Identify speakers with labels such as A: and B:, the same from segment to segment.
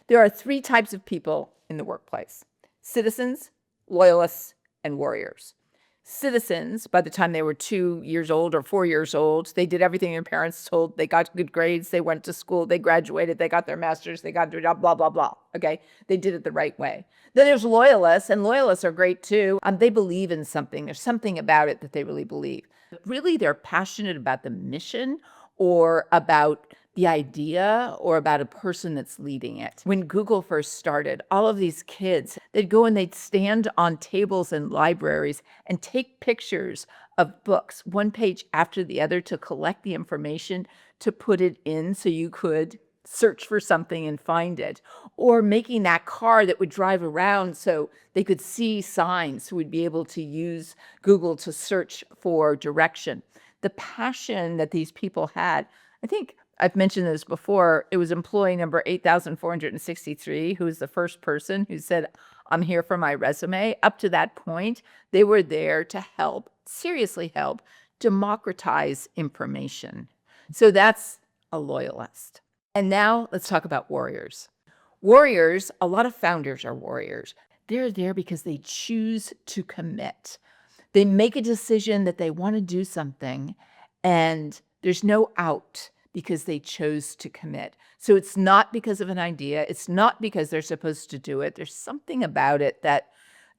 A: There are three types of people in the workplace: citizens, loyalists, and warriors. Citizens, by the time they were 2 years old or 4 years old, they did everything their parents told. They got good grades, they went to school, they graduated, they got their master's, they got their job, blah, blah, blah. Okay, they did it the right way. Then there's loyalists, and loyalists are great too. They believe in something. There's something about it that they really believe. Really, they're passionate about the mission or about the idea or about a person that's leading it. When Google first started, all of these kids, they'd go and they'd stand on tables in libraries and take pictures of books, one page after the other, to collect the information, to put it in so you could search for something and find it, or making that car that would drive around so they could see signs, so we'd be able to use Google to search for direction. The passion that these people had, I think I've mentioned this before, it was employee number 8,463 who was the first person who said, I'm here for my resume. Up to that point, they were there to help, seriously help, democratize information. So that's a loyalist. And now let's talk about warriors. Warriors, a lot of founders are warriors. They're there because they choose to commit. They make a decision that they want to do something, and there's no out because they chose to commit. So it's not because of an idea. It's not because they're supposed to do it. There's something about it that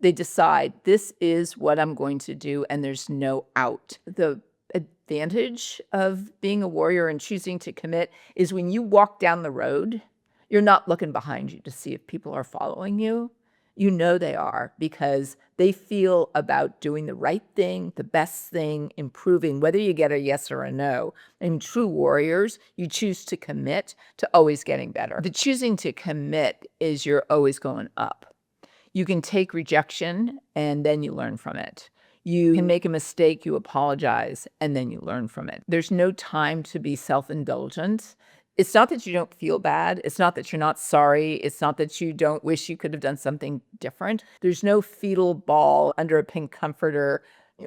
A: they decide, this is what I'm going to do, and there's no out. The advantage of being a warrior and choosing to commit is when you walk down the road, you're not looking behind you to see if people are following you. You know they are, because they feel about doing the right thing, the best thing, improving, whether you get a yes or a no. And true warriors, you choose to commit to always getting better. The choosing to commit is you're always going up. You can take rejection and then you learn from it. You can make a mistake, you apologize, and then you learn from it. There's no time to be self-indulgent. It's not that you don't feel bad. It's not that you're not sorry. It's not that you don't wish you could have done something different. There's no fetal ball under a pink comforter.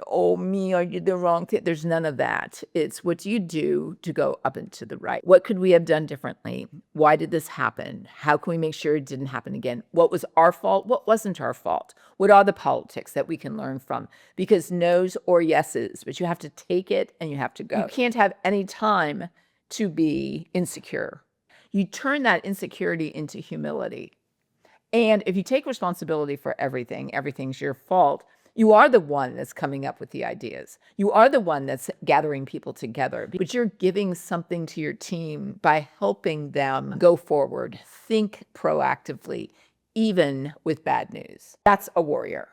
A: Oh, me, I did the wrong thing. There's none of that. It's what do you do to go up and to the right? What could we have done differently? Why did this happen? How can we make sure it didn't happen again? What was our fault? What wasn't our fault? What are the politics that we can learn from? Because no's or yeses, but you have to take it and you have to go. You can't have any time to be insecure. You turn that insecurity into humility. And if you take responsibility for everything, everything's your fault, you are the one that's coming up with the ideas. You are the one that's gathering people together, but you're giving something to your team by helping them go forward, think proactively, even with bad news. That's a warrior.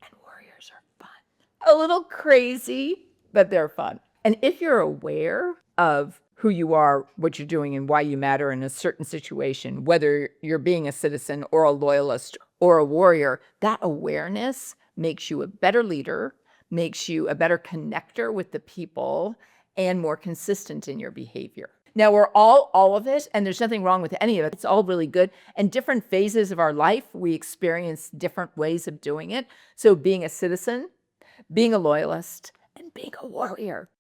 A: And warriors are fun. A little crazy, but they're fun. And if you're aware of who you are, what you're doing, and why you matter in a certain situation, whether you're being a citizen or a loyalist or a warrior, that awareness makes you a better leader, makes you a better connector with the people, and more consistent in your behavior. Now, we're all of it, and there's nothing wrong with any of it. It's all really good. And different phases of our life, we experience different ways of doing it. So being a citizen, being a loyalist, and being a warrior.